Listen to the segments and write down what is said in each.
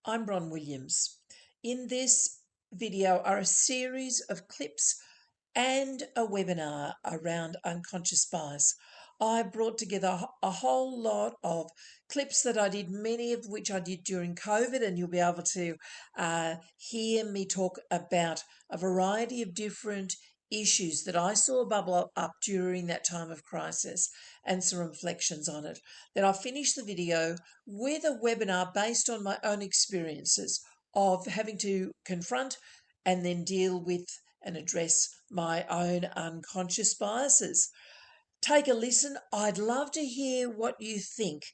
I'm Bron Williams. In this video are a series of clips and a webinar around unconscious bias. I brought together a whole lot of clips that I did, many of which I did during COVID, and you'll be able to hear me talk about a variety of different issues that I saw bubble up during that time of crisis and some reflections on it. Then I'll finish the video with a webinar based on my own experiences of having to confront and then deal with and address my own unconscious biases. Take a listen. I'd love to hear what you think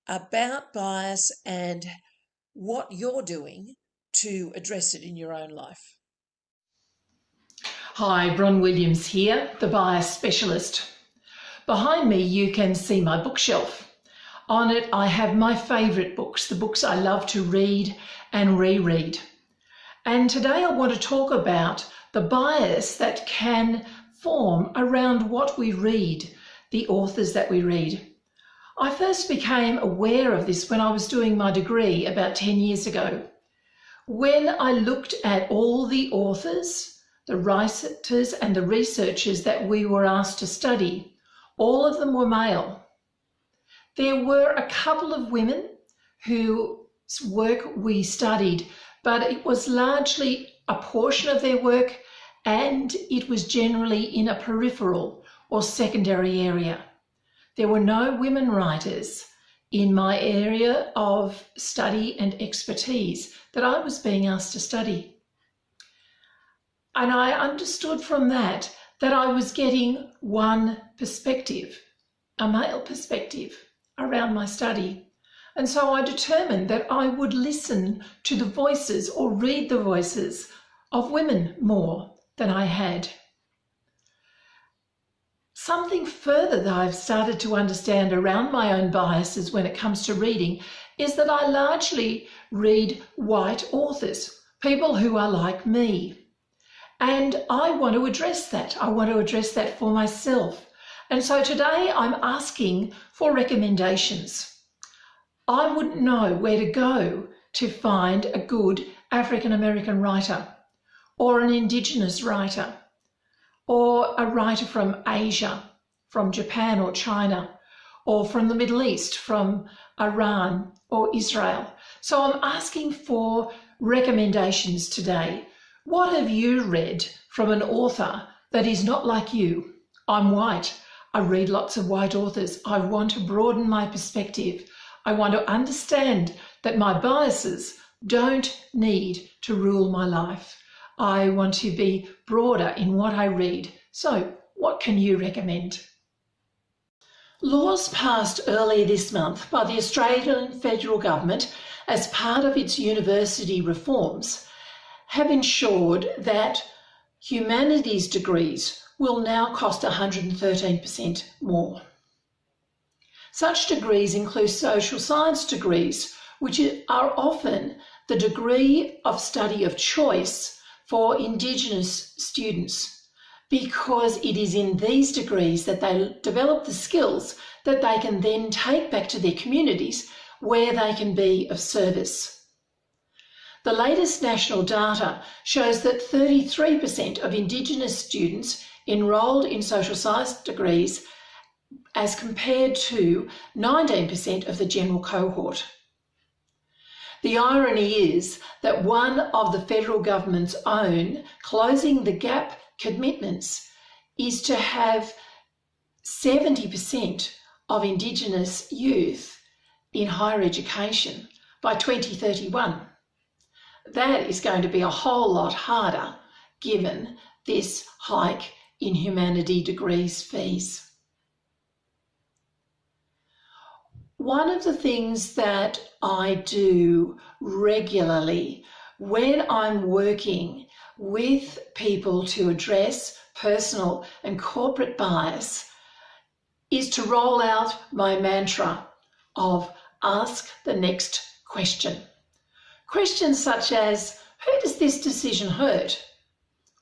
about bias and what you're doing to address it in your own life. Hi, Bron Williams here, the bias specialist. Behind me you can see my bookshelf. On it I have my favourite books, the books I love to read and reread. And today I want to talk about the bias that can form around what we read, the authors that we read. I first became aware of this when I was doing my degree about 10 years ago. When I looked at all the authors, the writers and the researchers that we were asked to study, all of them were male. There were a couple of women whose work we studied, but it was largely a portion of their work and it was generally in a peripheral or secondary area. There were no women writers in my area of study and expertise that I was being asked to study. And I understood from that I was getting one perspective, a male perspective, around my study. And so I determined that I would listen to the voices or read the voices of women more than I had. Something further that I've started to understand around my own biases when it comes to reading is that I largely read white authors, people who are like me. And I want to address that. I want to address that for myself. And so today I'm asking for recommendations. I wouldn't know where to go to find a good African American writer, or an Indigenous writer, or a writer from Asia, from Japan or China, or from the Middle East, from Iran or Israel. So I'm asking for recommendations today. What have you read from an author that is not like you? I'm white. I read lots of white authors. I want to broaden my perspective. I want to understand that my biases don't need to rule my life. I want to be broader in what I read. So, what can you recommend? Laws passed earlier this month by the Australian Federal Government as part of its university reforms have ensured that humanities degrees will now cost 113% more. Such degrees include social science degrees, which are often the degree of study of choice for Indigenous students, because it is in these degrees that they develop the skills that they can then take back to their communities where they can be of service. The latest national data shows that 33% of Indigenous students enrolled in social science degrees as compared to 19% of the general cohort. The irony is that one of the federal government's own closing the gap commitments is to have 70% of Indigenous youth in higher education by 2031. That is going to be a whole lot harder given this hike in humanity degrees fees. One of the things that I do regularly when I'm working with people to address personal and corporate bias is to roll out my mantra of ask the next question. Questions such as, who does this decision hurt?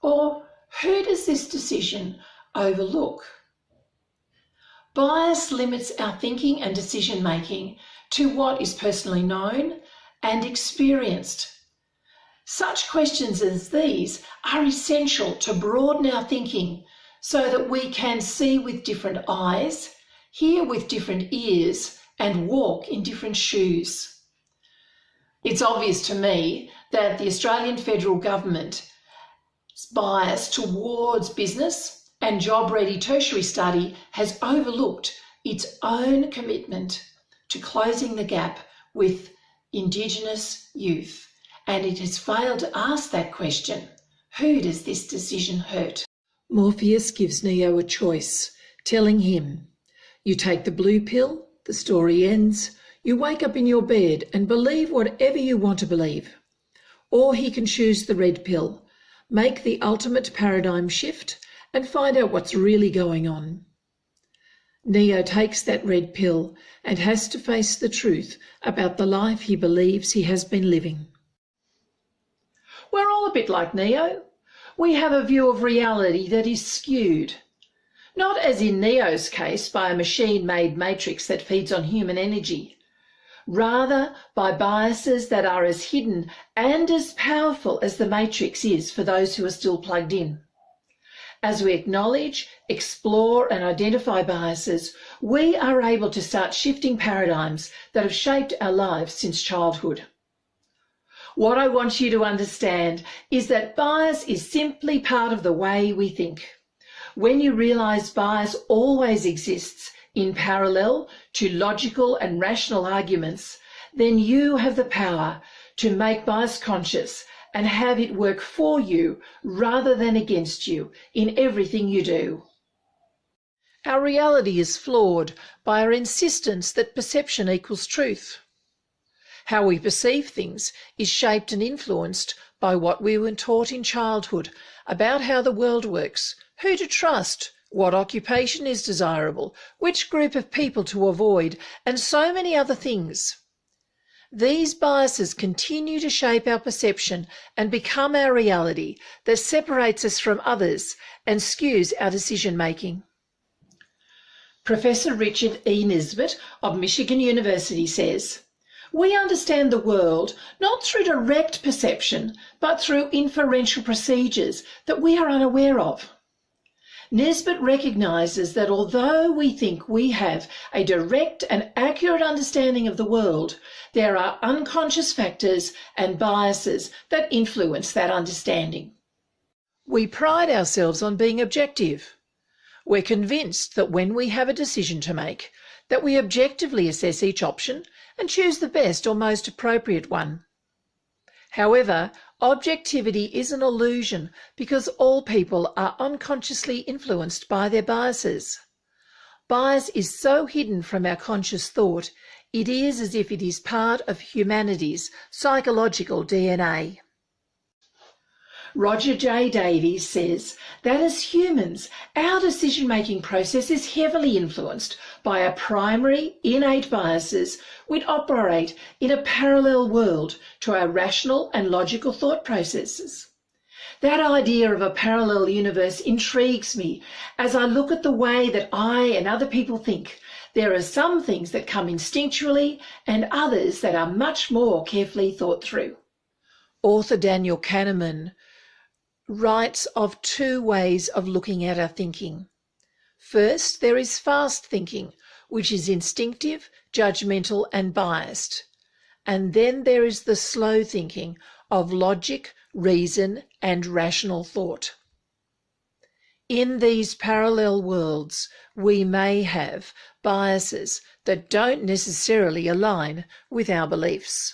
Or who does this decision overlook? Bias limits our thinking and decision making to what is personally known and experienced? Such questions as these are essential to broaden our thinking so that we can see with different eyes, hear with different ears, and walk in different shoes. It's obvious to me that the Australian federal government's bias towards business and job-ready tertiary study has overlooked its own commitment to closing the gap with Indigenous youth, and it has failed to ask that question: who does this decision hurt? Morpheus gives Neo a choice, telling him, "You take the blue pill, the story ends, you wake up in your bed and believe whatever you want to believe." Or he can choose the red pill, make the ultimate paradigm shift and find out what's really going on. Neo takes that red pill and has to face the truth about the life he believes he has been living. We're all a bit like Neo. We have a view of reality that is skewed. Not, as in Neo's case, by a machine-made matrix that feeds on human energy. Rather, by biases that are as hidden and as powerful as the matrix is for those who are still plugged in. As we acknowledge, explore and identify biases, we are able to start shifting paradigms that have shaped our lives since childhood. What I want you to understand is that bias is simply part of the way we think. When you realise bias always exists in parallel to logical and rational arguments, then you have the power to make bias conscious and have it work for you rather than against you in everything you do. Our reality is flawed by our insistence that perception equals truth. How we perceive things is shaped and influenced by what we were taught in childhood about how the world works, who to trust, what occupation is desirable, which group of people to avoid, and so many other things. These biases continue to shape our perception and become our reality that separates us from others and skews our decision-making. Professor Richard E. Nisbet of Michigan University says, "We understand the world not through direct perception, but through inferential procedures that we are unaware of." Nisbet recognises that although we think we have a direct and accurate understanding of the world, there are unconscious factors and biases that influence that understanding. We pride ourselves on being objective. We're convinced that when we have a decision to make, that we objectively assess each option and choose the best or most appropriate one. However, objectivity is an illusion because all people are unconsciously influenced by their biases. Bias is so hidden from our conscious thought, it is as if it is part of humanity's psychological DNA. Roger J. Davies says that as humans, our decision-making process is heavily influenced by our primary innate biases which operate in a parallel world to our rational and logical thought processes. That idea of a parallel universe intrigues me as I look at the way that I and other people think. There are some things that come instinctually and others that are much more carefully thought through. Author Daniel Kahneman writes of two ways of looking at our thinking. First, there is fast thinking, which is instinctive, judgmental and biased. And then there is the slow thinking of logic, reason and rational thought. In these parallel worlds, we may have biases that don't necessarily align with our beliefs.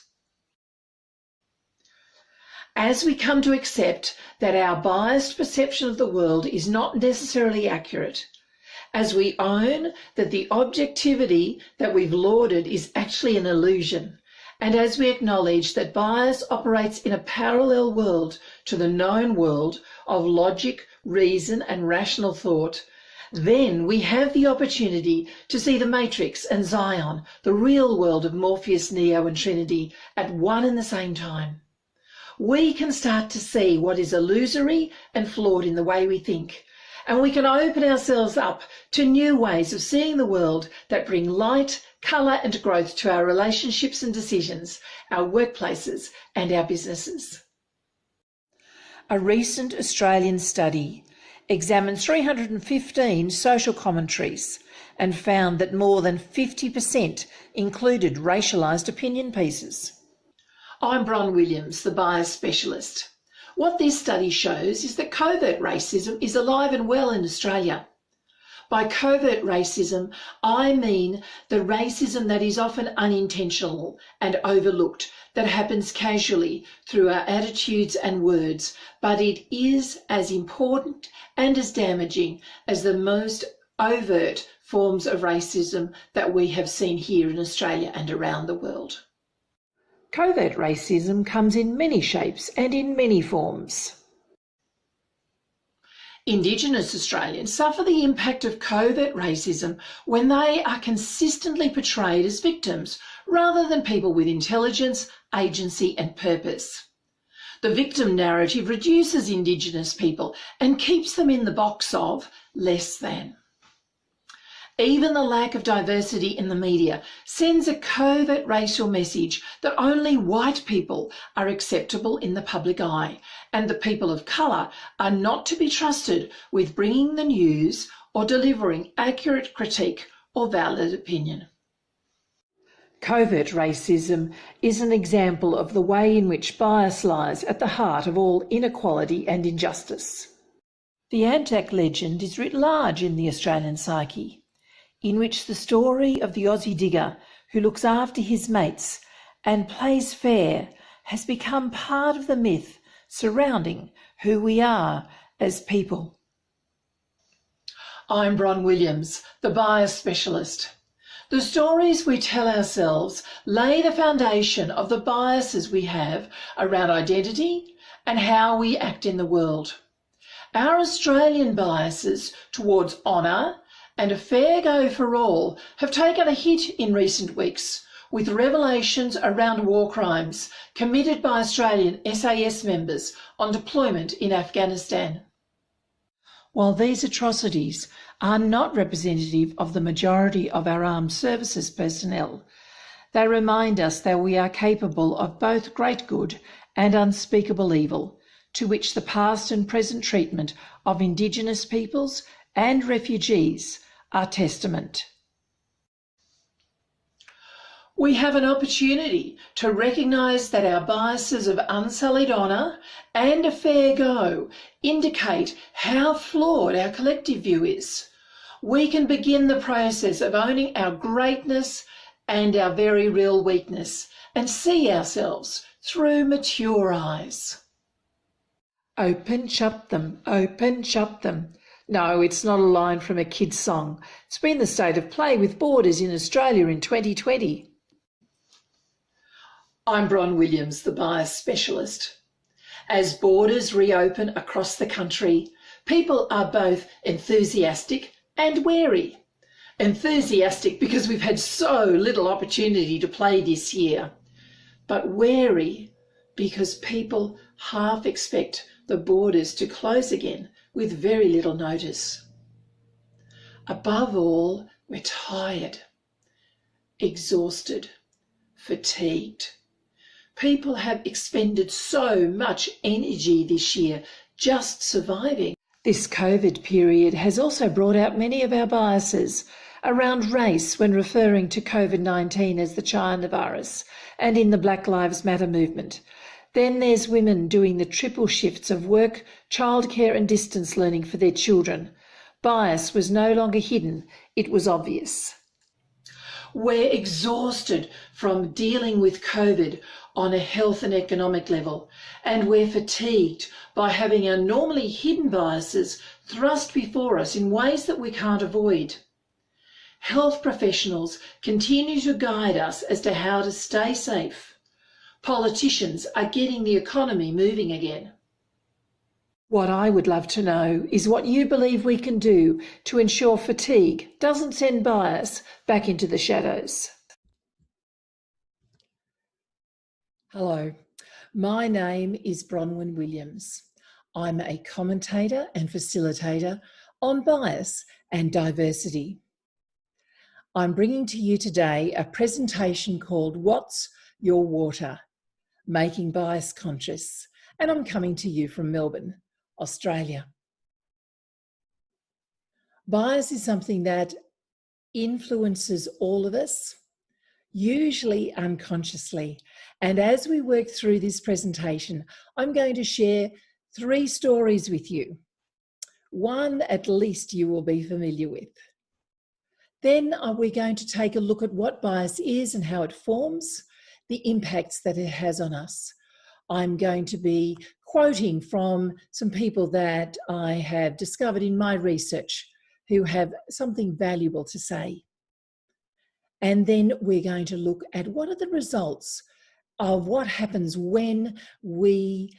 As we come to accept that our biased perception of the world is not necessarily accurate, as we own that the objectivity that we've lauded is actually an illusion, and as we acknowledge that bias operates in a parallel world to the known world of logic, reason and rational thought, then we have the opportunity to see the Matrix and Zion, the real world of Morpheus, Neo and Trinity, at one and the same time. We can start to see what is illusory and flawed in the way we think, and we can open ourselves up to new ways of seeing the world that bring light, colour and growth to our relationships and decisions, our workplaces and our businesses. A recent Australian study examined 315 social commentaries and found that more than 50% included racialised opinion pieces. I'm Bron Williams, the bias specialist. What this study shows is that covert racism is alive and well in Australia. By covert racism, I mean the racism that is often unintentional and overlooked, that happens casually through our attitudes and words, but it is as important and as damaging as the most overt forms of racism that we have seen here in Australia and around the world. Covert racism comes in many shapes and in many forms. Indigenous Australians suffer the impact of covert racism when they are consistently portrayed as victims rather than people with intelligence, agency and purpose. The victim narrative reduces Indigenous people and keeps them in the box of less than. Even the lack of diversity in the media sends a covert racial message that only white people are acceptable in the public eye, and the people of colour are not to be trusted with bringing the news or delivering accurate critique or valid opinion. Covert racism is an example of the way in which bias lies at the heart of all inequality and injustice. The Anzac legend is writ large in the Australian psyche, in which the story of the Aussie digger who looks after his mates and plays fair has become part of the myth surrounding who we are as people. I'm Bron Williams, the bias specialist. The stories we tell ourselves lay the foundation of the biases we have around identity and how we act in the world. Our Australian biases towards honour and a fair go for all have taken a hit in recent weeks, with revelations around war crimes committed by Australian SAS members on deployment in Afghanistan. While these atrocities are not representative of the majority of our armed services personnel, they remind us that we are capable of both great good and unspeakable evil, to which the past and present treatment of Indigenous peoples and refugees are testament. We have an opportunity to recognise that our biases of unsullied honour and a fair go indicate how flawed our collective view is. We can begin the process of owning our greatness and our very real weakness and see ourselves through mature eyes. Open, shut them, open, shut them. No, it's not a line from a kid's song. It's been the state of play with borders in Australia in 2020. I'm Bron Williams, the bias specialist. As borders reopen across the country, people are both enthusiastic and wary. Enthusiastic because we've had so little opportunity to play this year, but wary because people half expect the borders to close again with very little notice. Above all, we're tired, exhausted, fatigued. People have expended so much energy this year just surviving. This COVID period has also brought out many of our biases around race when referring to COVID-19 as the China virus and in the Black Lives Matter movement. Then there's women doing the triple shifts of work, childcare and distance learning for their children. Bias was no longer hidden, it was obvious. We're exhausted from dealing with COVID on a health and economic level, and we're fatigued by having our normally hidden biases thrust before us in ways that we can't avoid. Health professionals continue to guide us as to how to stay safe. Politicians are getting the economy moving again. What I would love to know is what you believe we can do to ensure fatigue doesn't send bias back into the shadows. Hello, my name is Bronwyn Williams. I'm a commentator and facilitator on bias and diversity. I'm bringing to you today a presentation called What's Your Water? Making Bias Conscious, and I'm coming to you from Melbourne, Australia. Bias is something that influences all of us, usually unconsciously. And as we work through this presentation, I'm going to share 3 stories with you. One at least you will be familiar with. Then we're going to take a look at what bias is and how it forms, the impacts that it has on us. I'm going to be quoting from some people that I have discovered in my research who have something valuable to say. And then we're going to look at what are the results of what happens when we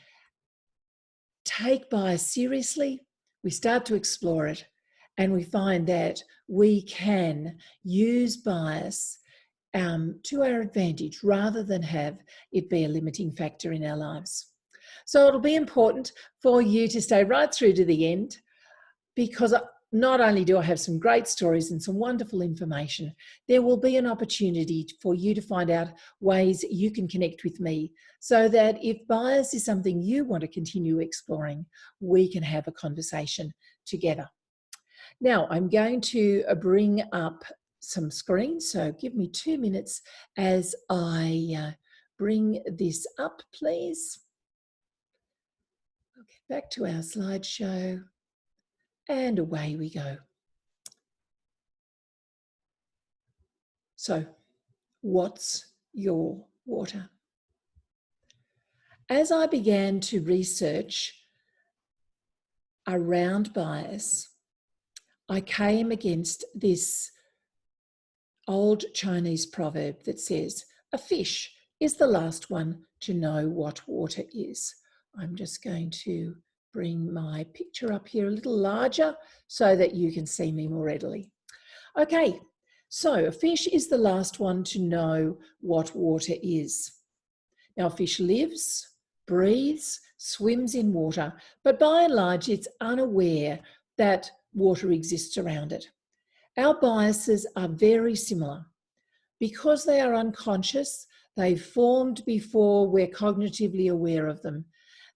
take bias seriously, we start to explore it, and we find that we can use bias to our advantage rather than have it be a limiting factor in our lives. So it'll be important for you to stay right through to the end, because not only do I have some great stories and some wonderful information, there will be an opportunity for you to find out ways you can connect with me so that if bias is something you want to continue exploring, we can have a conversation together. Now, I'm going to bring up some screens, so give me 2 minutes as I bring this up, please. I'll get back to our slideshow, and away we go. So, what's your water? As I began to research around bias, I came against this old Chinese proverb that says, a fish is the last one to know what water is. I'm just going to bring my picture up here a little larger so that you can see me more readily. Okay, so a fish is the last one to know what water is. Now, a fish lives, breathes, swims in water, but by and large, it's unaware that water exists around it. Our biases are very similar. Because they are unconscious, they've formed before we're cognitively aware of them.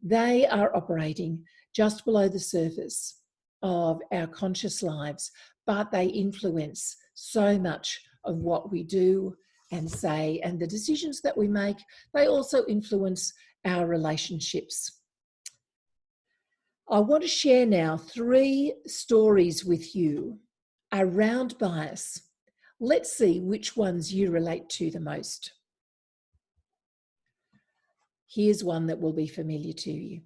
They are operating just below the surface of our conscious lives, but they influence so much of what we do and say, and the decisions that we make. They also influence our relationships. I want to share now 3 stories with you around bias. Let's see which ones you relate to the most. Here's one that will be familiar to you.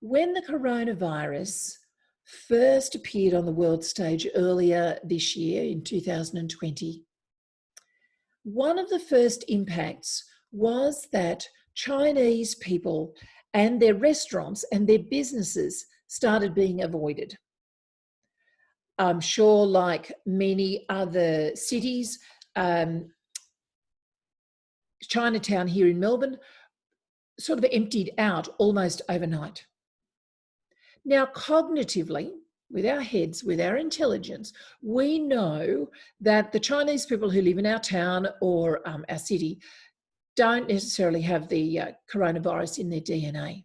When the coronavirus first appeared on the world stage earlier this year in 2020, one of the first impacts was that Chinese people and their restaurants and their businesses started being avoided. I'm sure, like many other cities, Chinatown here in Melbourne sort of emptied out almost overnight. Now, cognitively, with our heads, with our intelligence, we know that the Chinese people who live in our town or our city don't necessarily have the coronavirus in their DNA.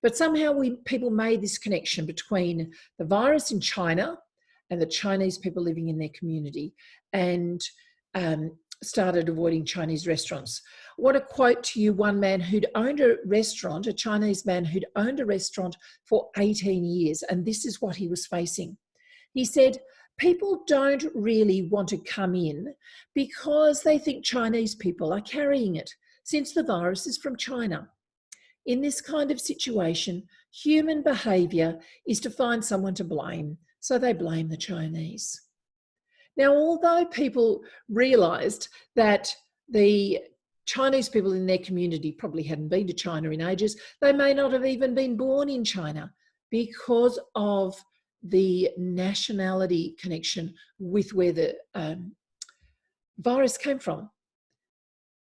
But somehow people made this connection between the virus in China and the Chinese people living in their community, and started avoiding Chinese restaurants. I want to quote to you one man who'd owned a restaurant, a Chinese man who'd owned a restaurant for 18 years, and this is what he was facing. He said, people don't really want to come in because they think Chinese people are carrying it, since the virus is from China. In this kind of situation, human behaviour is to find someone to blame, so they blame the Chinese. Now, although people realised that the Chinese people in their community probably hadn't been to China in ages, they may not have even been born in China because of the nationality connection with where the virus came from.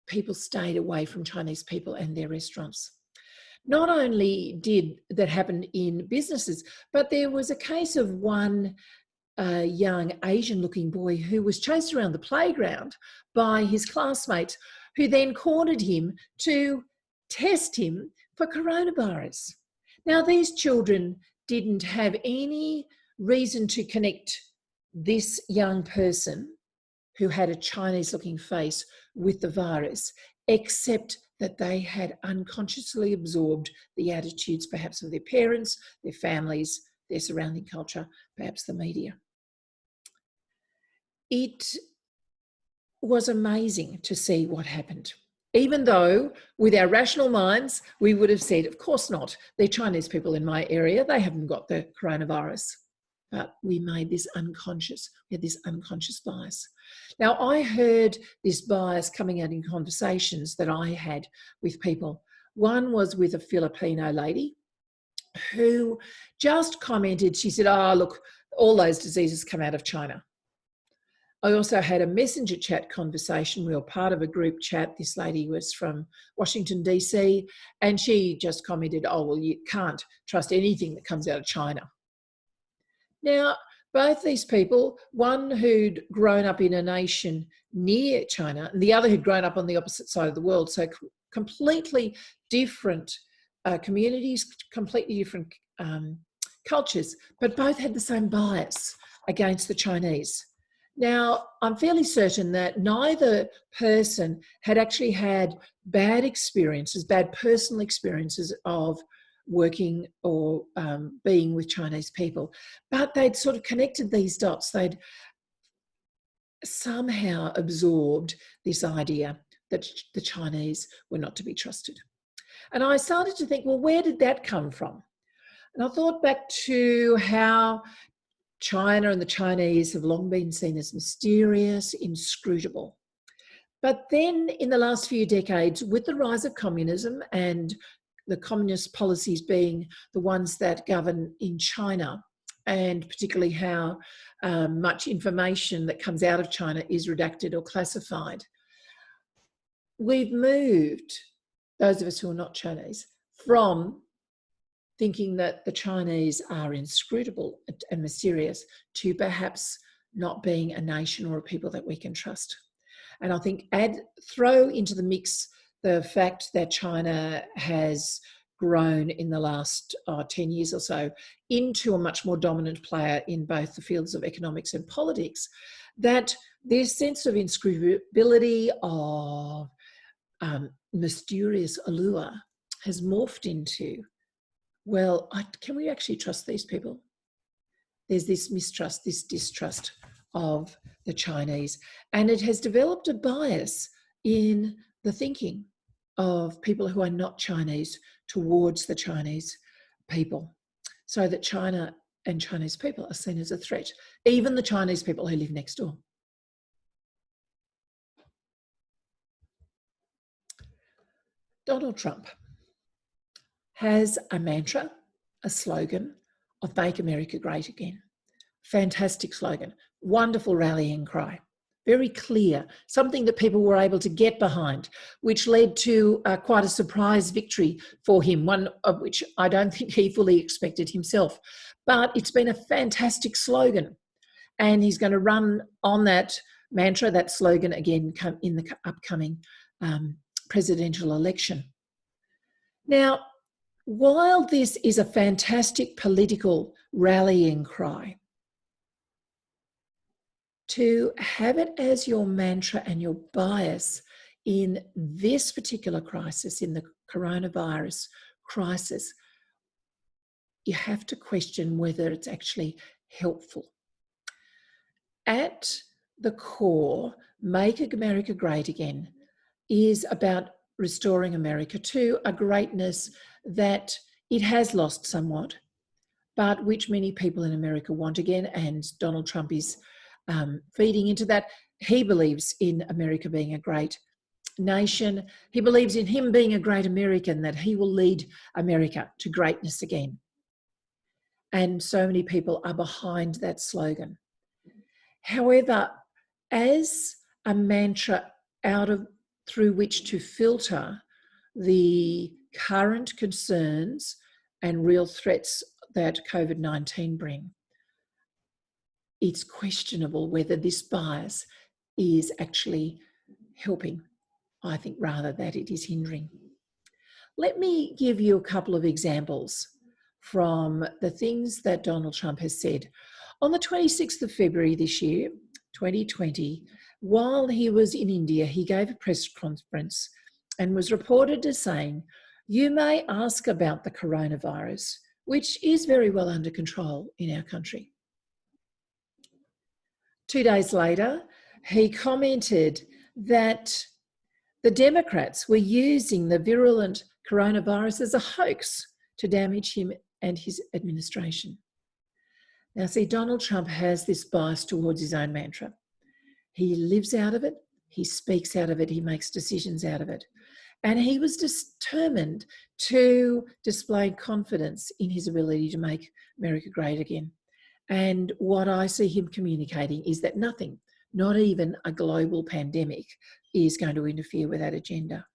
People stayed away from Chinese people and their restaurants. Not only did that happen in businesses, but there was a case of one young Asian-looking boy who was chased around the playground by his classmates, who then cornered him to test him for coronavirus. Now, these children didn't have any reason to connect this young person who had a Chinese-looking face with the virus, except that they had unconsciously absorbed the attitudes perhaps of their parents, their families, their surrounding culture, perhaps the media. It was amazing to see what happened. Even though with our rational minds, we would have said, of course not. They're Chinese people in my area. They haven't got the coronavirus. But we made this unconscious. We had this unconscious bias. Now, I heard this bias coming out in conversations that I had with people. One was with a Filipino lady who just commented, she said, oh, look, all those diseases come out of China. I also had a messenger chat conversation. We were part of a group chat. This lady was from Washington, DC, and she just commented, oh, well, you can't trust anything that comes out of China. Now, both these people, one who'd grown up in a nation near China and the other who'd grown up on the opposite side of the world, so completely different communities, completely different cultures, but both had the same bias against the Chinese. Now, I'm fairly certain that neither person had actually had bad experiences, bad personal experiences of working or being with Chinese people, but they'd sort of connected these dots. They'd somehow absorbed this idea that the Chinese were not to be trusted. And I started to think, well, where did that come from? And I thought back to how China and the Chinese have long been seen as mysterious, inscrutable. But then in the last few decades, with the rise of communism and the communist policies being the ones that govern in China, and particularly how much information that comes out of China is redacted or classified, we've moved, those of us who are not Chinese, from thinking that the Chinese are inscrutable and mysterious to perhaps not being a nation or a people that we can trust. And I think throw into the mix the fact that China has grown in the last 10 years or so into a much more dominant player in both the fields of economics and politics, that this sense of inscrutability, of mysterious allure has morphed into, well, can we actually trust these people? There's this mistrust, this distrust of the Chinese. And it has developed a bias in the thinking of people who are not Chinese towards the Chinese people, so that China and Chinese people are seen as a threat, even the Chinese people who live next door. Donald Trump has a mantra, a slogan of Make America Great Again. Fantastic slogan, wonderful rallying cry, very clear, something that people were able to get behind, which led to quite a surprise victory for him, one of which I don't think he fully expected himself. But it's been a fantastic slogan, and he's going to run on that mantra, that slogan again in the upcoming presidential election. Now, while this is a fantastic political rallying cry, to have it as your mantra and your bias in this particular crisis, in the coronavirus crisis, you have to question whether it's actually helpful. At the core, Make America Great Again is about restoring America to a greatness that it has lost somewhat, but which many people in America want again, and Donald Trump is feeding into that. He believes in America being a great nation. He believes in him being a great American, that he will lead America to greatness again. And so many people are behind that slogan. However, as a mantra through which to filter the current concerns and real threats that COVID-19 bring, it's questionable whether this bias is actually helping. I think rather that it is hindering. Let me give you a couple of examples from the things that Donald Trump has said. On the 26th of February this year, 2020, while he was in India, he gave a press conference and was reported as saying, "You may ask about the coronavirus, which is very well under control in our country." 2 days later, he commented that the Democrats were using the virulent coronavirus as a hoax to damage him and his administration. Now, see, Donald Trump has this bias towards his own mantra. He lives out of it, he speaks out of it, he makes decisions out of it. And he was determined to display confidence in his ability to make America great again. And what I see him communicating is that nothing, not even a global pandemic, is going to interfere with that agenda.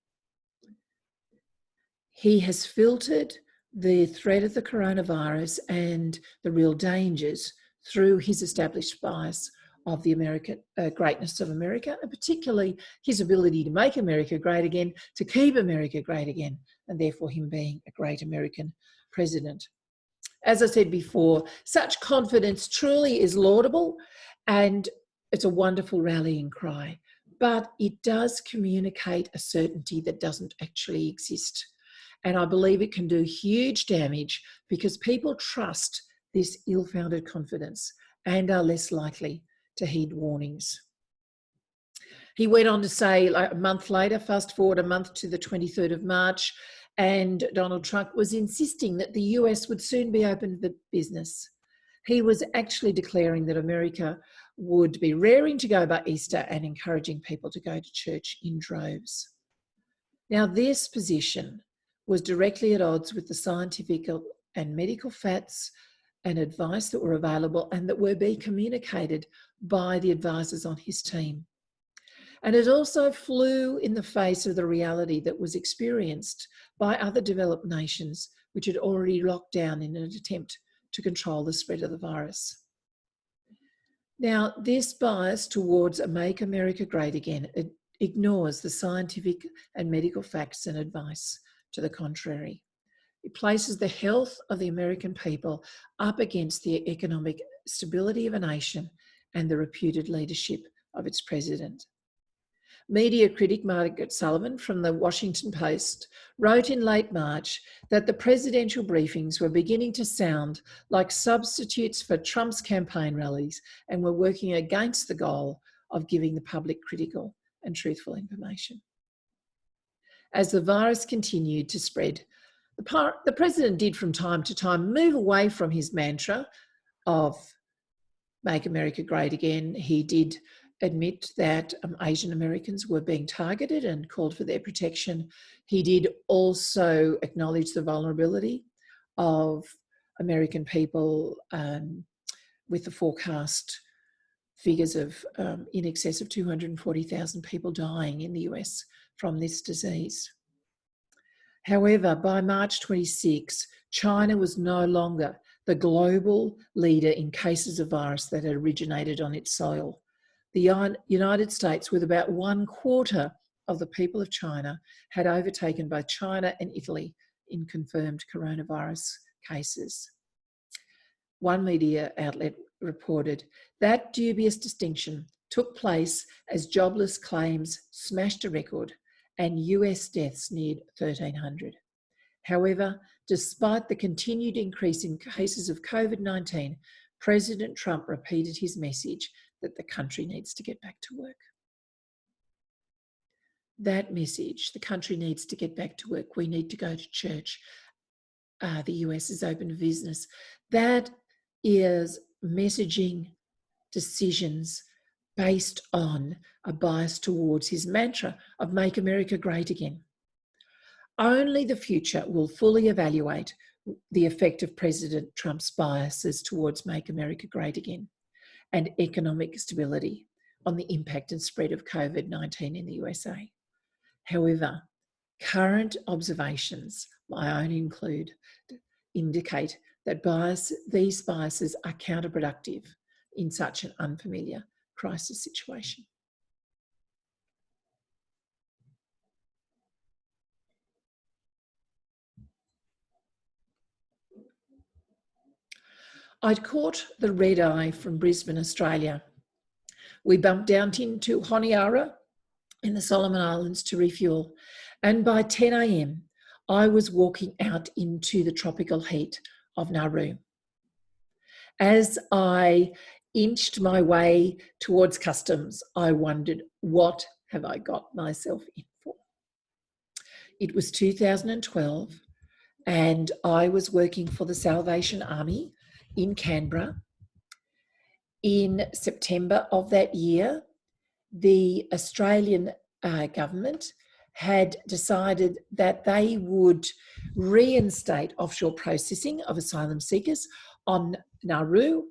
He has filtered the threat of the coronavirus and the real dangers through his established bias of the greatness of America, and particularly his ability to make America great again, to keep America great again, and therefore him being a great American president. As I said before, such confidence truly is laudable and it's a wonderful rallying cry, but it does communicate a certainty that doesn't actually exist. And I believe it can do huge damage because people trust this ill-founded confidence and are less likely to heed warnings. He went on to say, like a month later, fast forward a month to the 23rd of March, and Donald Trump was insisting that the US would soon be open for business. He was actually declaring that America would be raring to go by Easter and encouraging people to go to church in droves. Now, this position was directly at odds with the scientific and medical facts and advice that were available and that were being communicated by the advisors on his team. And it also flew in the face of the reality that was experienced by other developed nations, which had already locked down in an attempt to control the spread of the virus. Now, this bias towards a Make America Great Again, it ignores the scientific and medical facts and advice to the contrary. It places the health of the American people up against the economic stability of a nation and the reputed leadership of its president. Media critic Margaret Sullivan from the Washington Post wrote in late March that the presidential briefings were beginning to sound like substitutes for Trump's campaign rallies and were working against the goal of giving the public critical and truthful information. As the virus continued to spread, the president did from time to time move away from his mantra of Make America Great Again. He did admit that Asian Americans were being targeted and called for their protection. He did also acknowledge the vulnerability of American people with the forecast figures of in excess of 240,000 people dying in the US from this disease. However, by March 26, China was no longer the global leader in cases of virus that had originated on its soil. The United States, with about 1/4 of the people of China, had overtaken both China and Italy in confirmed coronavirus cases. One media outlet reported that dubious distinction took place as jobless claims smashed a record and US deaths neared 1,300. However, despite the continued increase in cases of COVID-19, President Trump repeated his message that the country needs to get back to work. That message, the country needs to get back to work, we need to go to church, the US is open to business. That is messaging decisions based on a bias towards his mantra of Make America Great Again. Only the future will fully evaluate the effect of President Trump's biases towards Make America Great Again and economic stability on the impact and spread of COVID-19 in the USA. However, Current observations, my own include, indicate that these biases are counterproductive in such an unfamiliar crisis situation. I'd caught the red eye from Brisbane, Australia. We bumped down into Honiara in the Solomon Islands to refuel, and by 10 a.m. I was walking out into the tropical heat of Nauru. As I inched my way towards customs, I wondered, what have I got myself in for? It was 2012, and I was working for the Salvation Army in Canberra. In September of that year, the Australian government had decided that they would reinstate offshore processing of asylum seekers on Nauru,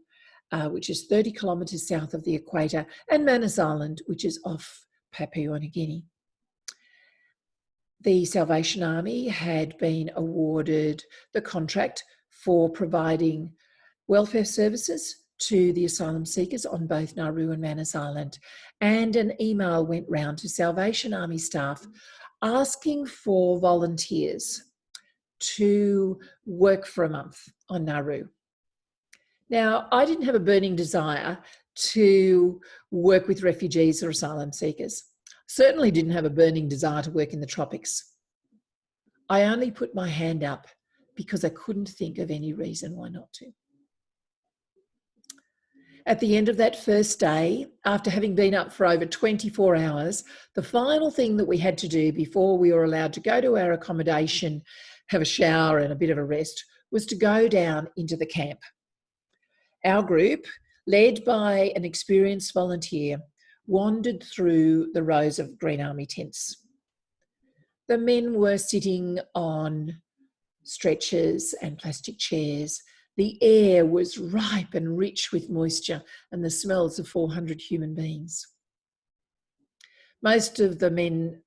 which is 30 kilometres south of the equator, and Manus Island, which is off Papua New Guinea. The Salvation Army had been awarded the contract for providing welfare services to the asylum seekers on both Nauru and Manus Island, and an email went round to Salvation Army staff asking for volunteers to work for a month on Nauru. Now, I didn't have a burning desire to work with refugees or asylum seekers. Certainly didn't have a burning desire to work in the tropics. I only put my hand up because I couldn't think of any reason why not to. At the end of that first day, after having been up for over 24 hours, the final thing that we had to do before we were allowed to go to our accommodation, have a shower and a bit of a rest, was to go down into the camp. Our group, led by an experienced volunteer, wandered through the rows of Green Army tents. The men were sitting on stretchers and plastic chairs. The air was ripe and rich with moisture and the smells of 400 human beings. Most of the men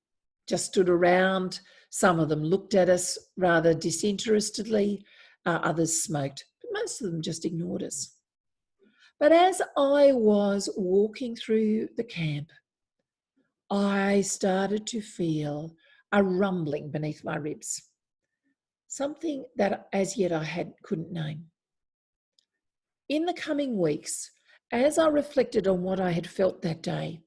just stood around. Some of them looked at us rather disinterestedly. Others smoked, but most of them just ignored us. But as I was walking through the camp, I started to feel a rumbling beneath my ribs, something that as yet I couldn't name. In the coming weeks, as I reflected on what I had felt that day,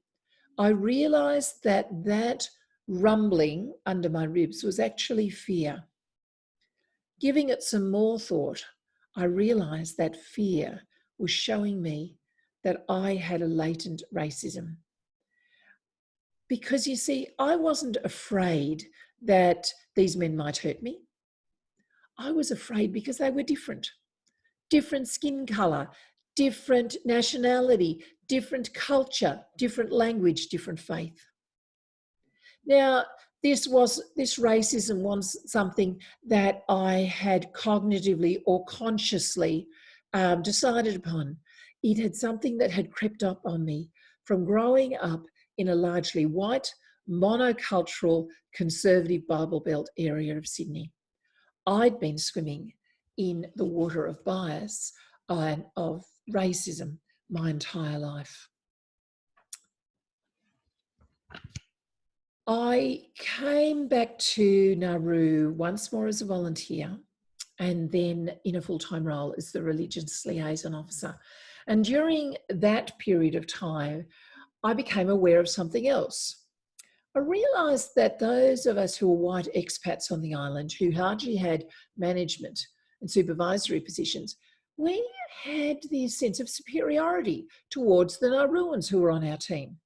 I realised that that rumbling under my ribs was actually fear. Giving it some more thought, I realised that fear was showing me that I had a latent racism. Because you see, I wasn't afraid that these men might hurt me. I was afraid because they were different. Different skin colour, different nationality, different culture, different language, different faith. Now, this racism was something that I had cognitively or consciously decided upon. It had something that had crept up on me from growing up in a largely white, monocultural, conservative Bible Belt area of Sydney. I'd been swimming in the water of bias and of racism my entire life. I came back to Nauru once more as a volunteer and then in a full-time role as the religious liaison officer. And during that period of time, I became aware of something else. I realised that those of us who were white expats on the island, who largely had management and supervisory positions, we had this sense of superiority towards the Nauruans who were on our team.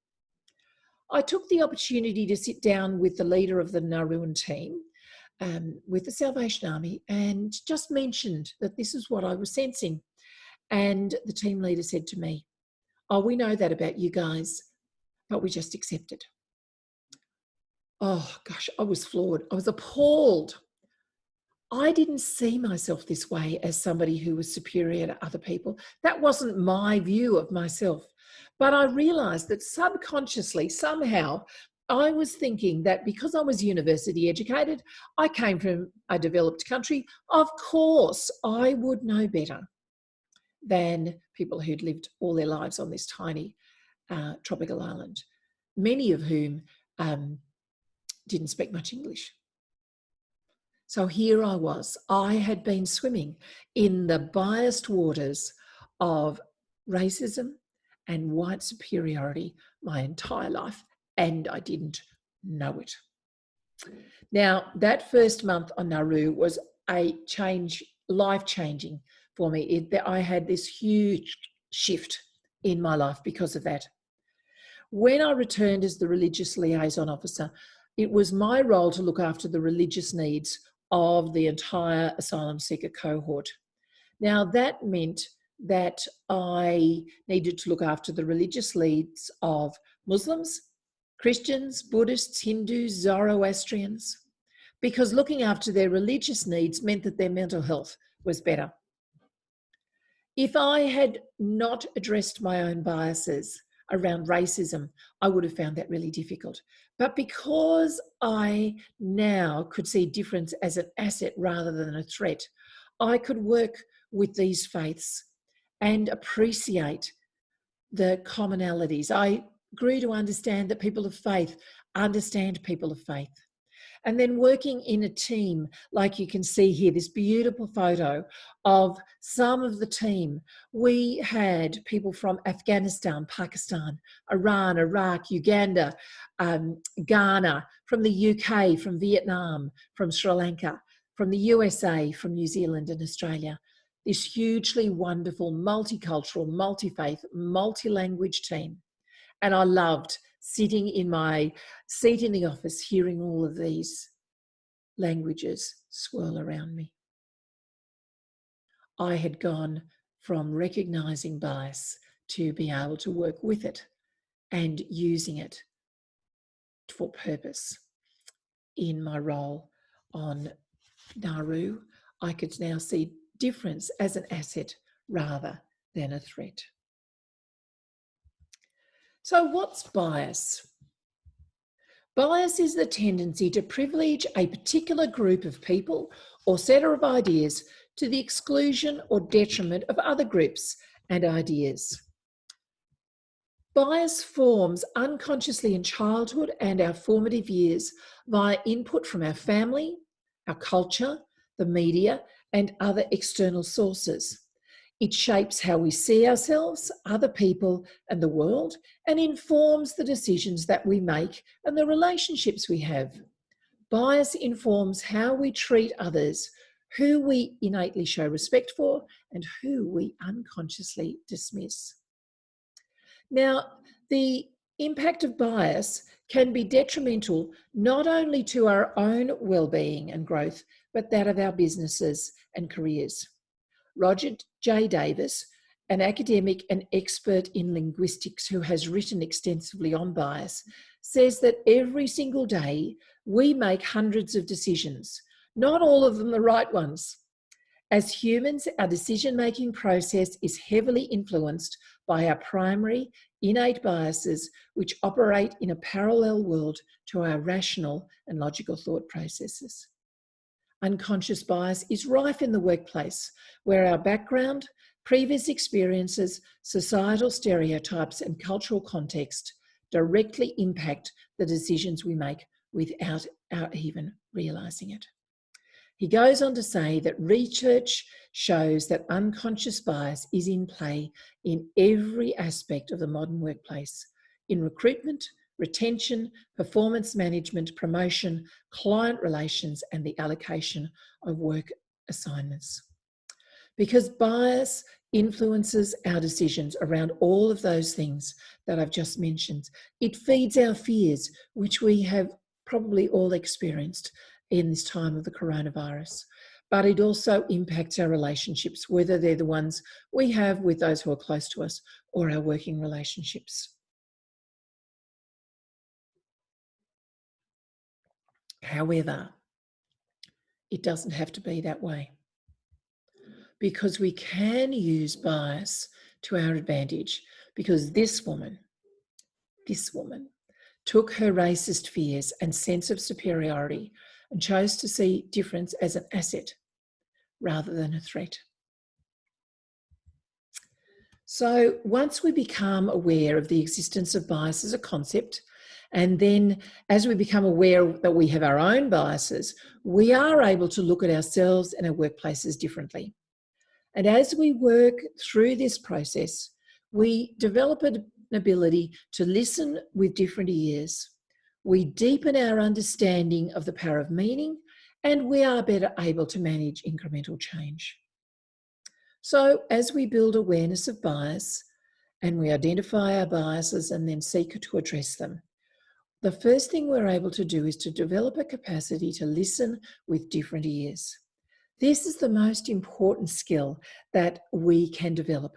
I took the opportunity to sit down with the leader of the Nauruan team, with the Salvation Army, and just mentioned that this is what I was sensing. And the team leader said to me, "Oh, we know that about you guys, but we just accept it." Oh gosh, I was floored. I was appalled. I didn't see myself this way as somebody who was superior to other people. That wasn't my view of myself. But I realised that subconsciously, somehow, I was thinking that because I was university educated, I came from a developed country, of course I would know better than people who'd lived all their lives on this tiny tropical island, many of whom didn't speak much English. So here I was. I had been swimming in the biased waters of racism and white superiority my entire life, and I didn't know it. Now, that first month on Nauru was a change, life-changing for me. I had this huge shift in my life because of that. When I returned as the religious liaison officer, it was my role to look after the religious needs of the entire asylum seeker cohort. Now, that meant that I needed to look after the religious needs of Muslims, Christians, Buddhists, Hindus, Zoroastrians, because looking after their religious needs meant that their mental health was better. If I had not addressed my own biases around racism, I would have found that really difficult. But because I now could see difference as an asset rather than a threat, I could work with these faiths and appreciate the commonalities. I grew to understand that people of faith understand people of faith. And then working in a team, like you can see here, this beautiful photo of some of the team. We had people from Afghanistan, Pakistan, Iran, Iraq, Uganda, Ghana, from the UK, from Vietnam, from Sri Lanka, from the USA, from New Zealand and Australia. This hugely wonderful, multicultural, multi-faith, multi-language team. And I loved sitting in my seat in the office, hearing all of these languages swirl around me. I had gone from recognizing bias to being able to work with it and using it for purpose. In my role on Nauru, I could now see difference as an asset rather than a threat. So what's bias? Bias is the tendency to privilege a particular group of people or set of ideas to the exclusion or detriment of other groups and ideas. Bias forms unconsciously in childhood and our formative years via input from our family, our culture, the media, and other external sources. It shapes how we see ourselves, other people, and the world, and informs the decisions that we make and the relationships we have. Bias informs how we treat others, who we innately show respect for, and who we unconsciously dismiss. Now, the impact of bias can be detrimental not only to our own well-being and growth, but that of our businesses and careers. Roger J. Davis, an academic and expert in linguistics who has written extensively on bias, says that every single day we make hundreds of decisions, not all of them the right ones. As humans, our decision-making process is heavily influenced by our primary innate biases, which operate in a parallel world to our rational and logical thought processes. Unconscious bias is rife in the workplace, where our background, previous experiences, societal stereotypes, and cultural context directly impact the decisions we make without our even realizing it. He goes on to say that research shows that unconscious bias is in play in every aspect of the modern workplace, in recruitment, retention, performance management, promotion, client relations, and the allocation of work assignments. Because bias influences our decisions around all of those things that I've just mentioned, it feeds our fears, which we have probably all experienced in this time of the coronavirus. But it also impacts our relationships, whether they're the ones we have with those who are close to us or our working relationships. However, it doesn't have to be that way, because we can use bias to our advantage, because this woman took her racist fears and sense of superiority and chose to see difference as an asset rather than a threat. So once we become aware of the existence of bias as a concept, and then as we become aware that we have our own biases, we are able to look at ourselves and our workplaces differently. And as we work through this process, we develop an ability to listen with different ears. We deepen our understanding of the power of meaning, and we are better able to manage incremental change. So as we build awareness of bias and we identify our biases and then seek to address them, the first thing we're able to do is to develop a capacity to listen with different ears. This is the most important skill that we can develop,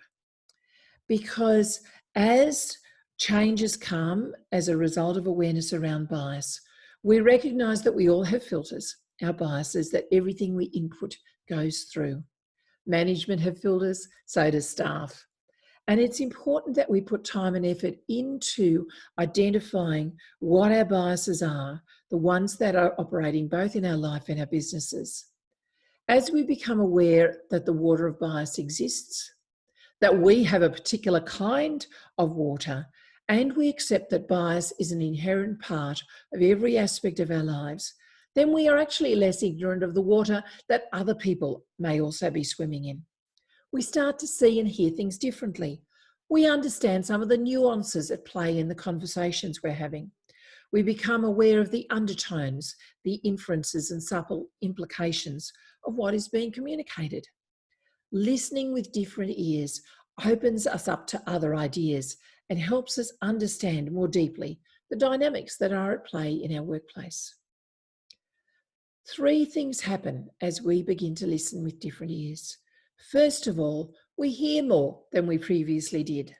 because as changes come as a result of awareness around bias, we recognise that we all have filters, our biases, that everything we input goes through. Management have filters, so does staff. And it's important that we put time and effort into identifying what our biases are, the ones that are operating both in our life and our businesses. As we become aware that the water of bias exists, that we have a particular kind of water, and we accept that bias is an inherent part of every aspect of our lives, then we are actually less ignorant of the water that other people may also be swimming in. We start to see and hear things differently. We understand some of the nuances at play in the conversations we're having. We become aware of the undertones, the inferences and subtle implications of what is being communicated. Listening with different ears opens us up to other ideas and helps us understand more deeply the dynamics that are at play in our workplace. 3 things happen as we begin to listen with different ears. First of all, we hear more than we previously did.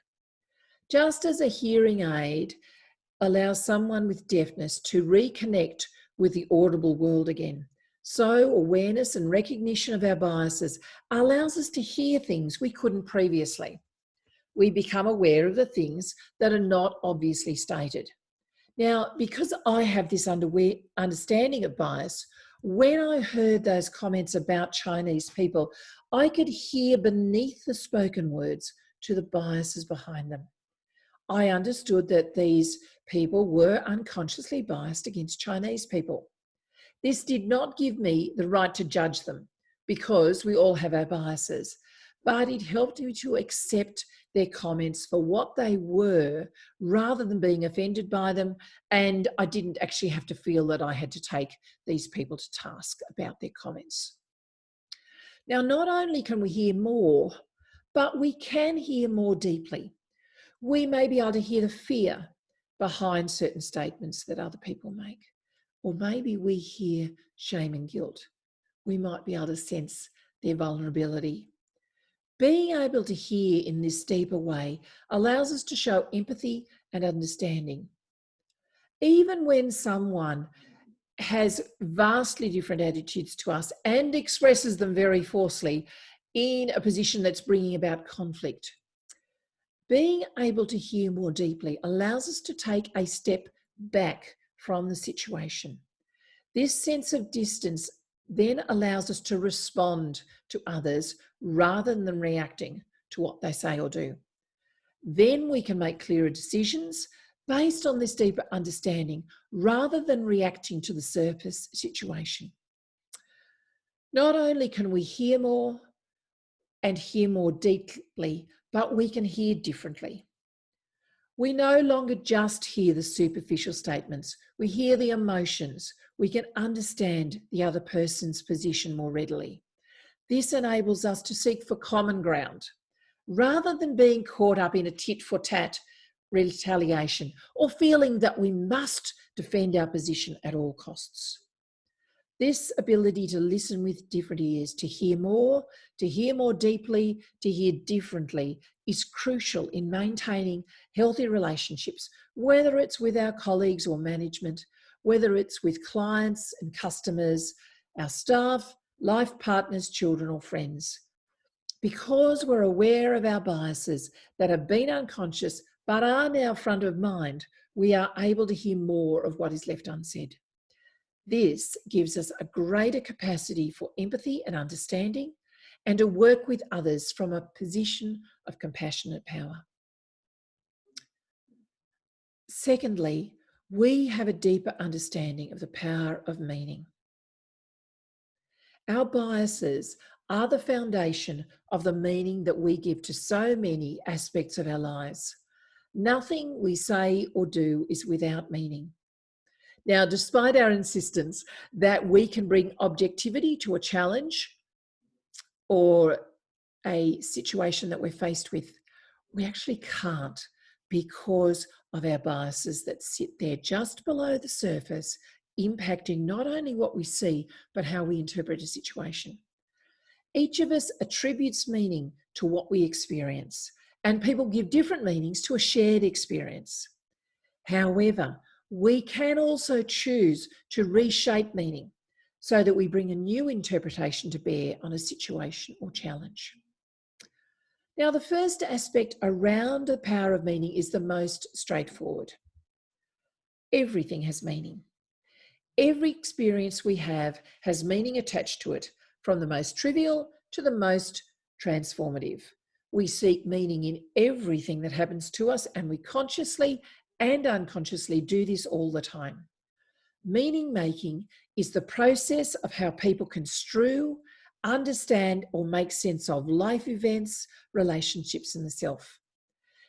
Just as a hearing aid allows someone with deafness to reconnect with the audible world again, so awareness and recognition of our biases allows us to hear things we couldn't previously. We become aware of the things that are not obviously stated. Now, because I have this understanding of bias, when I heard those comments about Chinese people, I could hear beneath the spoken words to the biases behind them. I understood that these people were unconsciously biased against Chinese people. This did not give me the right to judge them, because we all have our biases, but it helped me to accept their comments for what they were rather than being offended by them, and I didn't actually have to feel that I had to take these people to task about their comments. Now, not only can we hear more, but we can hear more deeply. We may be able to hear the fear behind certain statements that other people make, or maybe we hear shame and guilt. We might be able to sense their vulnerability. Being able to hear in this deeper way allows us to show empathy and understanding. Even when someone has vastly different attitudes to us and expresses them very forcefully in a position that's bringing about conflict, being able to hear more deeply allows us to take a step back from the situation. This sense of distance then allows us to respond to others rather than reacting to what they say or do. Then we can make clearer decisions based on this deeper understanding rather than reacting to the surface situation. Not only can we hear more and hear more deeply, but we can hear differently. We no longer just hear the superficial statements, we hear the emotions. We can understand the other person's position more readily. This enables us to seek for common ground, rather than being caught up in a tit-for-tat retaliation or feeling that we must defend our position at all costs. This ability to listen with different ears, to hear more deeply, to hear differently, is crucial in maintaining healthy relationships, whether it's with our colleagues or management, whether it's with clients and customers, our staff, life partners, children or friends. Because we're aware of our biases that have been unconscious but are now front of mind, we are able to hear more of what is left unsaid. This gives us a greater capacity for empathy and understanding, and to work with others from a position of compassionate power. Secondly, we have a deeper understanding of the power of meaning. Our biases are the foundation of the meaning that we give to so many aspects of our lives. Nothing we say or do is without meaning. Now, despite our insistence that we can bring objectivity to a challenge or a situation that we're faced with, we actually can't, because of our biases that sit there just below the surface, impacting not only what we see, but how we interpret a situation. Each of us attributes meaning to what we experience, and people give different meanings to a shared experience. However, we can also choose to reshape meaning so that we bring a new interpretation to bear on a situation or challenge. Now, the first aspect around the power of meaning is the most straightforward. Everything has meaning. Every experience we have has meaning attached to it, from the most trivial to the most transformative. We seek meaning in everything that happens to us, and we consciously and unconsciously do this all the time. Meaning making is the process of how people construe, understand, or make sense of life events, relationships, and the self.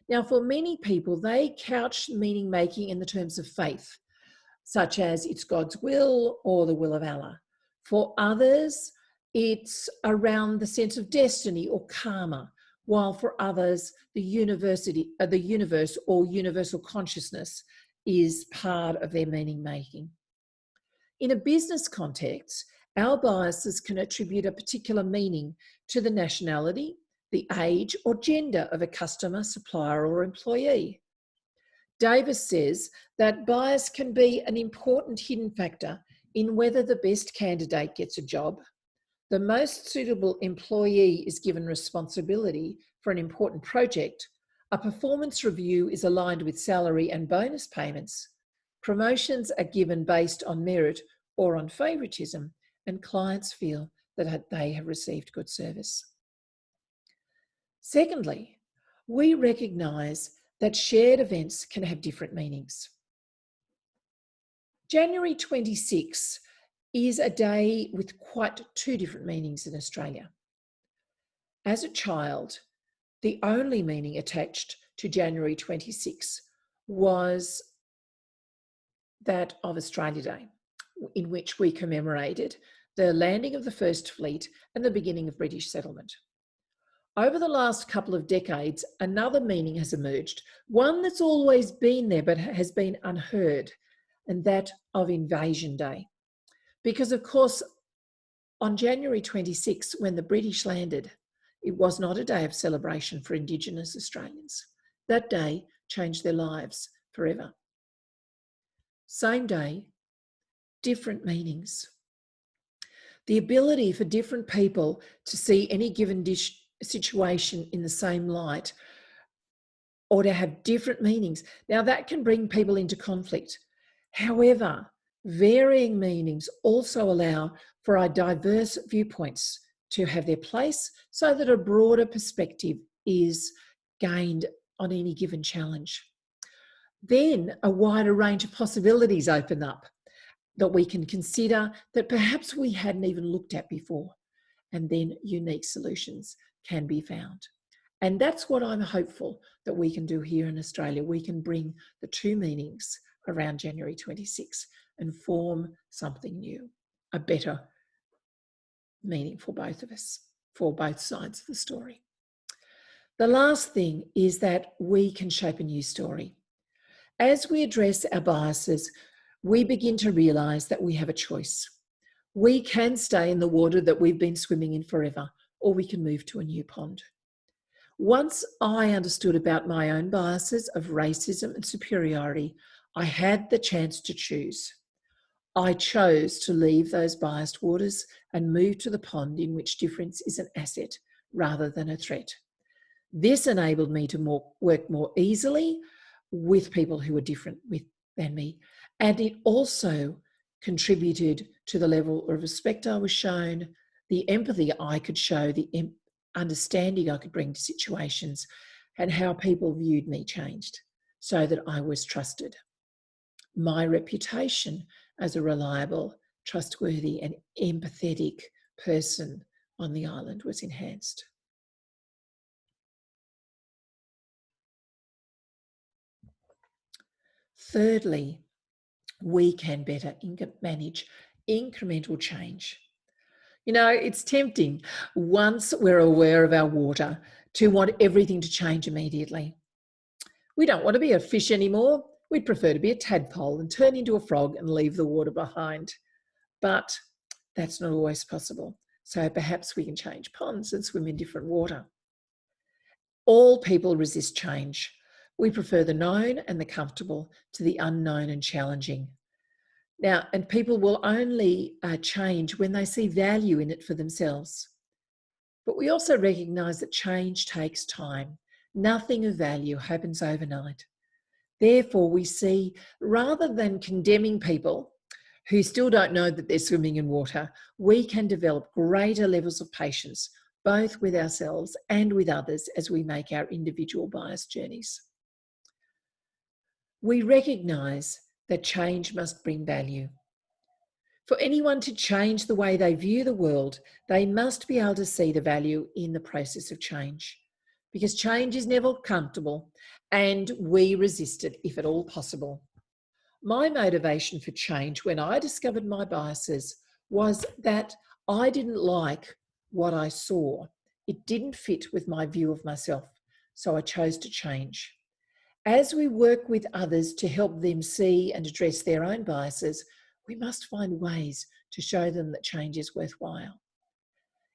Now, for many people, they couch meaning making in the terms of faith, such as it's God's will or the will of Allah. For others, it's around the sense of destiny or karma, while for others, the universe or universal consciousness is part of their meaning making. In a business context, our biases can attribute a particular meaning to the nationality, the age, or gender of a customer, supplier, or employee. Davis says that bias can be an important hidden factor in whether the best candidate gets a job, the most suitable employee is given responsibility for an important project, a performance review is aligned with salary and bonus payments, promotions are given based on merit or on favoritism, and clients feel that they have received good service. Secondly, we recognise that shared events can have different meanings. January 26 is a day with quite two different meanings in Australia. As a child, the only meaning attached to January 26 was that of Australia Day, in which we commemorated the landing of the First Fleet and the beginning of British settlement. Over the last couple of decades, another meaning has emerged, one that's always been there but has been unheard, and that of Invasion Day. Because, of course, on January 26, when the British landed, it was not a day of celebration for Indigenous Australians. That day changed their lives forever. Same day, different meanings. The ability for different people to see any given situation in the same light or to have different meanings. Now, that can bring people into conflict. However, varying meanings also allow for our diverse viewpoints to have their place so that a broader perspective is gained on any given challenge. Then a wider range of possibilities open up that we can consider that perhaps we hadn't even looked at before, and then unique solutions can be found. And that's what I'm hopeful that we can do here in Australia. We can bring the two meanings around January 26 and form something new, a better meaning for both of us, for both sides of the story. The last thing is that we can shape a new story. As we address our biases, we begin to realise that we have a choice. We can stay in the water that we've been swimming in forever, or we can move to a new pond. Once I understood about my own biases of racism and superiority, I had the chance to choose. I chose to leave those biased waters and move to the pond in which difference is an asset rather than a threat. This enabled me to work more easily with people who were different than me. And it also contributed to the level of respect I was shown, the empathy I could show, the understanding I could bring to situations, and how people viewed me changed so that I was trusted. My reputation as a reliable, trustworthy, and empathetic person on the island was enhanced. Thirdly, we can better manage incremental change. You know, it's tempting, once we're aware of our water, to want everything to change immediately. We don't want to be a fish anymore. We'd prefer to be a tadpole and turn into a frog and leave the water behind. But that's not always possible. So perhaps we can change ponds and swim in different water. All people resist change. We prefer the known and the comfortable to the unknown and challenging. Now, and people will only change when they see value in it for themselves. But we also recognise that change takes time. Nothing of value happens overnight. Therefore, we see, rather than condemning people who still don't know that they're swimming in water, we can develop greater levels of patience, both with ourselves and with others, as we make our individual bias journeys. We recognise that change must bring value. For anyone to change the way they view the world, they must be able to see the value in the process of change, because change is never comfortable and we resist it if at all possible. My motivation for change when I discovered my biases was that I didn't like what I saw. It didn't fit with my view of myself, so I chose to change. As we work with others to help them see and address their own biases, we must find ways to show them that change is worthwhile.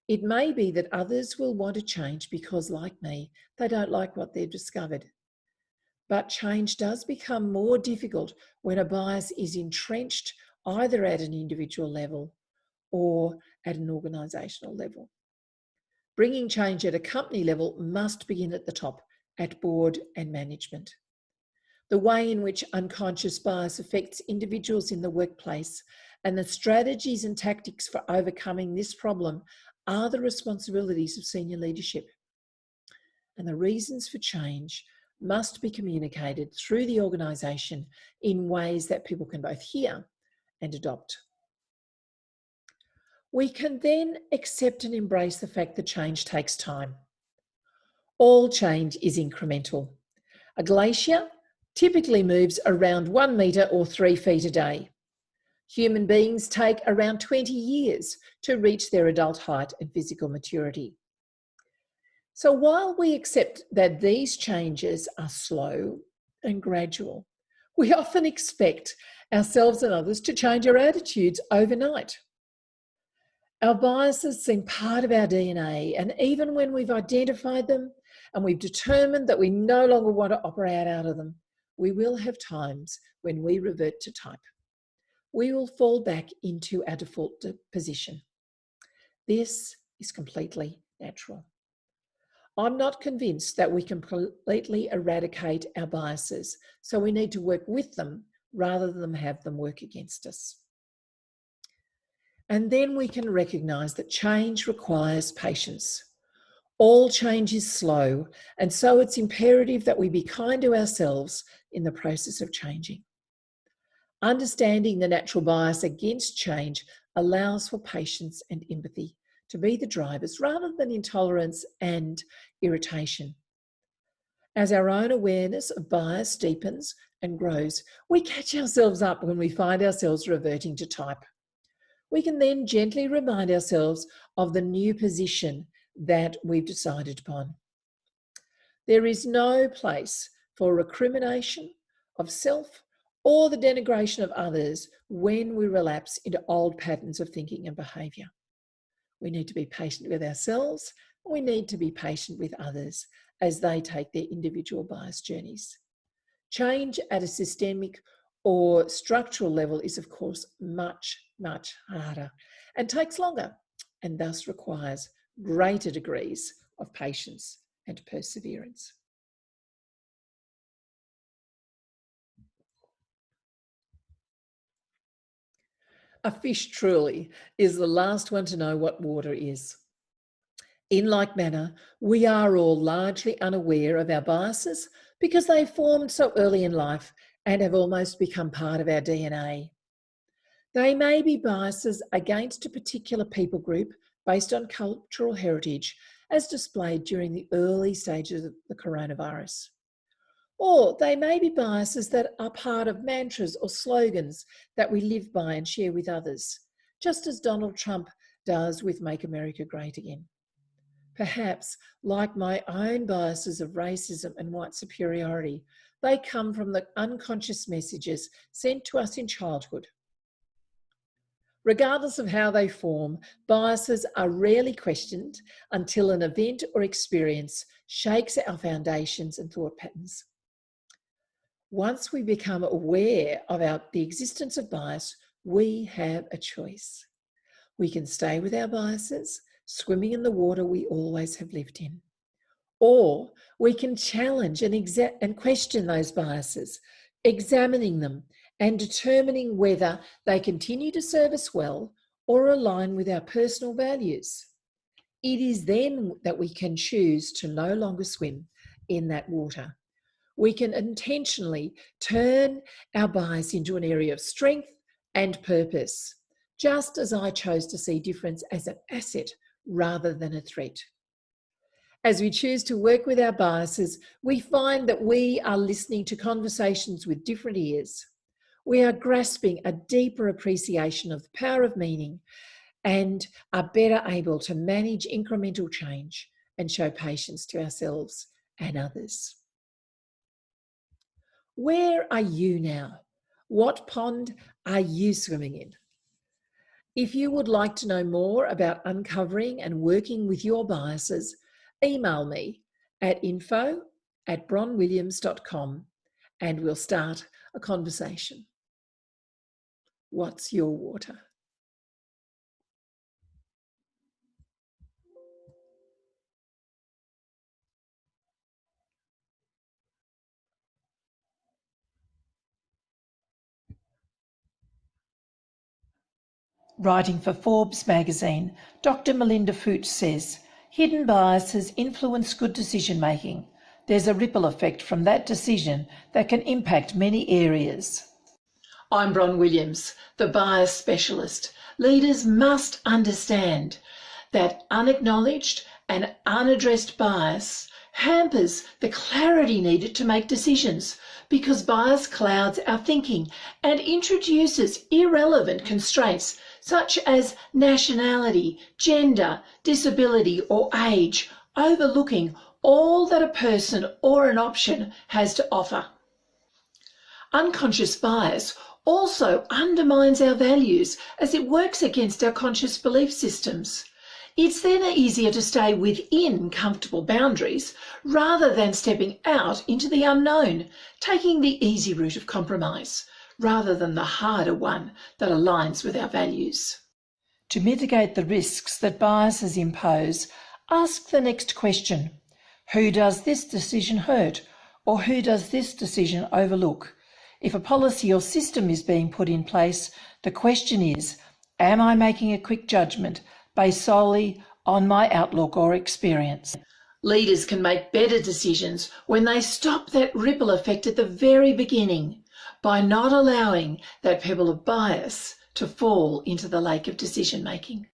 It may be that others will want to change because, like me, they don't like what they've discovered. But change does become more difficult when a bias is entrenched either at an individual level or at an organisational level. Bringing change at a company level must begin at the top, at board and management. The way in which unconscious bias affects individuals in the workplace and the strategies and tactics for overcoming this problem are the responsibilities of senior leadership. And the reasons for change must be communicated through the organisation in ways that people can both hear and adopt. We can then accept and embrace the fact that change takes time. All change is incremental. A glacier typically moves around 1 metre or 3 feet a day. Human beings take around 20 years to reach their adult height and physical maturity. So while we accept that these changes are slow and gradual, we often expect ourselves and others to change our attitudes overnight. Our biases seem part of our DNA, and even when we've identified them and we've determined that we no longer want to operate out of them, we will have times when we revert to type. We will fall back into our default position. This is completely natural. I'm not convinced that we can completely eradicate our biases, so we need to work with them rather than have them work against us. And then we can recognise that change requires patience. All change is slow, and so it's imperative that we be kind to ourselves in the process of changing. Understanding the natural bias against change allows for patience and empathy to be the drivers rather than intolerance and irritation. As our own awareness of bias deepens and grows, we catch ourselves up when we find ourselves reverting to type. We can then gently remind ourselves of the new position that we've decided upon. There is no place for recrimination of self or the denigration of others when we relapse into old patterns of thinking and behaviour. We need to be patient with ourselves. We need to be patient with others as they take their individual bias journeys. Change at a systemic or structural level is, of course, much, much harder and takes longer, and thus requires greater degrees of patience and perseverance. A fish truly is the last one to know what water is. In like manner, we are all largely unaware of our biases because they formed so early in life and have almost become part of our DNA. They may be biases against a particular people group based on cultural heritage, as displayed during the early stages of the coronavirus. Or they may be biases that are part of mantras or slogans that we live by and share with others, just as Donald Trump does with Make America Great Again. Perhaps, like my own biases of racism and white superiority, they come from the unconscious messages sent to us in childhood. Regardless of how they form, biases are rarely questioned until an event or experience shakes our foundations and thought patterns. Once we become aware of the existence of bias, we have a choice. We can stay with our biases, swimming in the water we always have lived in. Or we can challenge and question those biases, examining them and determining whether they continue to serve us well or align with our personal values. It is then that we can choose to no longer swim in that water. We can intentionally turn our bias into an area of strength and purpose, just as I chose to see difference as an asset rather than a threat. As we choose to work with our biases, we find that we are listening to conversations with different ears. We are grasping a deeper appreciation of the power of meaning and are better able to manage incremental change and show patience to ourselves and others. Where are you now? What pond are you swimming in? If you would like to know more about uncovering and working with your biases, email me at info@bronwilliams.com and we'll start a conversation. What's your water? Writing for Forbes magazine, Dr. Melinda Fuchs says, hidden biases influence good decision making. There's a ripple effect from that decision that can impact many areas. I'm Bron Williams, the bias specialist. Leaders must understand that unacknowledged and unaddressed bias hampers the clarity needed to make decisions, because bias clouds our thinking and introduces irrelevant constraints such as nationality, gender, disability, or age, overlooking all that a person or an option has to offer. Unconscious bias also undermines our values as it works against our conscious belief systems. It's then easier to stay within comfortable boundaries rather than stepping out into the unknown, taking the easy route of compromise rather than the harder one that aligns with our values. To mitigate the risks that biases impose, ask the next question. Who does this decision hurt, or who does this decision overlook? If a policy or system is being put in place, the question is, am I making a quick judgment based solely on my outlook or experience? Leaders can make better decisions when they stop that ripple effect at the very beginning by not allowing that pebble of bias to fall into the lake of decision making.